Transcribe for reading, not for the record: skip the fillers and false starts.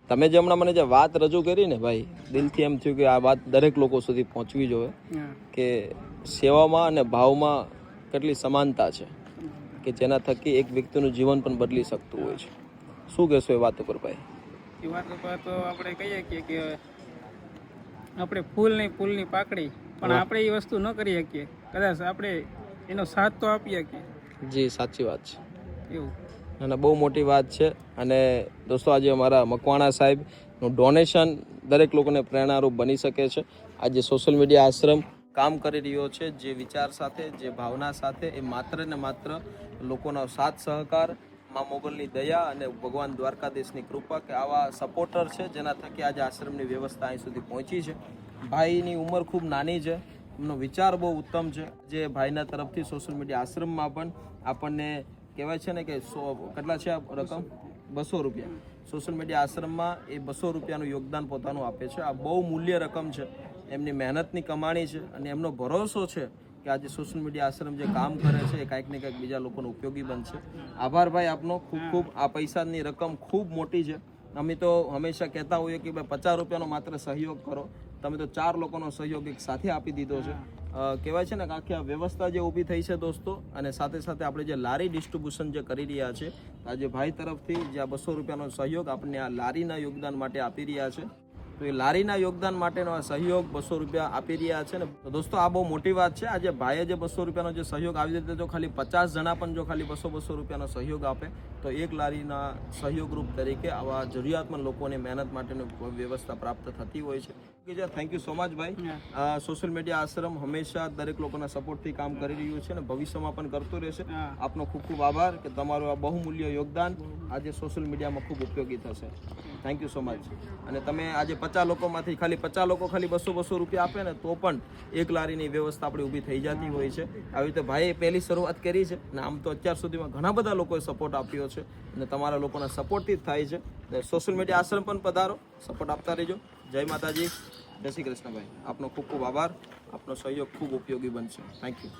તમે જે હમણાં મને જે વાત રજૂ કરી ને ભાઈ, દિલથી એમ થયું કે આ વાત દરેક લોકો સુધી પહોંચવી જોઈએ કે સેવામાં અને ભાવમાં કેટલી સમાનતા છે કે જેના થકી એક વ્યક્તિનું જીવન પણ બદલી શકતું હોય છે. શું કહેશો એ વાત ઉપર ભાઈ? એ વાત ઉપર તો આપણે કહીએ કે આપણે ફૂલની પાકડી, પણ આપણે એ વસ્તુ ન કરી શકીએ, કદાચ આપણે એનો સાથ તો આપી શકીએ. જી, સાચી વાત છે. એવું અને બહુ મોટી વાત છે. અને દોસ્તો, આજે અમારા મકવાણા સાહેબનું ડોનેશન દરેક લોકોને પ્રેરણારૂપ બની શકે છે. આજે સોશિયલ મીડિયા આશ્રમ કામ કરી રહ્યો છે જે વિચાર સાથે, જે ભાવના સાથે, એ માત્ર ને માત્ર લોકોનો સાથ સહકાર, મા મોગલની દયા અને ભગવાન દ્વારકાધીશની કૃપા કે આવા સપોર્ટર છે જેના થકી આજે આશ્રમની વ્યવસ્થા અહીં સુધી પહોંચી છે. ભાઈની ઉંમર ખૂબ નાની છે, એમનો વિચાર બહુ ઉત્તમ છે. જે ભાઈના તરફથી સોશિયલ મીડિયા આશ્રમમાં પણ આપણને કહેવાય છે ને કે કેટલા છે આ રકમ? 200 રૂપિયા. સોશિયલ મીડિયા આશ્રમમાં એ 200 રૂપિયાનું યોગદાન પોતાનું આપે છે. આ બહુ મૂલ્ય રકમ છે, એમની મહેનતની કમાણી છે અને એમનો ભરોસો છે કે આજે સોશિયલ મીડિયા આશ્રમ જે કામ કરે છે એ કાંઈક ને કાંઈક બીજા લોકોને ઉપયોગી બનશે. આભાર ભાઈ આપનો ખૂબ ખૂબ. આ પૈસાની રકમ ખૂબ મોટી છે. અમે તો હંમેશા કહેતા હોઈએ કે ભાઈ 50 રૂપિયાનો માત્ર સહયોગ કરો. તમે તો 4 લોકોનો સહયોગ એક સાથે આપી દીધો છે. કહેવાય છે ને કે આખી આ વ્યવસ્થા જે ઊભી થઈ છે દોસ્તો, અને સાથે સાથે આપણે જે લારી ડિસ્ટ્રીબ્યુશન જે કરી રહ્યા છે, આજે ભાઈ તરફથી જે આ 200 રૂપિયાનો સહયોગ આપણને આ લારીના યોગદાન માટે આપી રહ્યા છે, તો એ લારીના યોગદાન માટેનો આ સહયોગ 200 રૂપિયા આપી રહ્યા છે ને. તો દોસ્તો, આ બહુ મોટી વાત છે. આજે ભાઈએ જે 200 રૂપિયાનો જે સહયોગ આવી રીતે જો ખાલી 50 જણા પણ જો ખાલી 200 રૂપિયાનો સહયોગ આપે તો એક લારીના સહયોગરૂપ તરીકે આવા જરૂરિયાતમંદ લોકોની મહેનત માટેની વ્યવસ્થા પ્રાપ્ત થતી હોય છે. થેન્ક યુ સો મચ ભાઈ. સોશિયલ મીડિયા આશ્રમ હંમેશા દરેક લોકોના સપોર્ટથી કામ કરી રહ્યું છે અને ભવિષ્યમાં પણ કરતું રહેશે. આપનો ખૂબ ખૂબ આભાર કે તમારું આ બહુમૂલ્ય યોગદાન આજે સોશિયલ મીડિયામાં ખૂબ ઉપયોગી થશે. Thank you so much. અને તમે આજે 50 લોકોમાંથી ખાલી 50 લોકો ખાલી 200 રૂપિયા આપે ને તો પણ એક લારીની વ્યવસ્થા આપણી ઊભી થઈ જતી હોય છે. આવી રીતે ભાઈએ પહેલી શરૂઆત કરી છે અને આમ તો અત્યાર સુધીમાં ઘણા બધા લોકોએ સપોર્ટ આપ્યો છે અને તમારા લોકોના સપોર્ટથી જ થાય છે. સોશિયલ મીડિયા આશ્રમ પણ પધારો, સપોર્ટ આપતા રહેજો. જય માતાજી, જય શ્રી કૃષ્ણ ભાઈ. આપનો ખૂબ ખૂબ આભાર. આપનો સહયોગ ખૂબ ઉપયોગી બનશે. Thank you.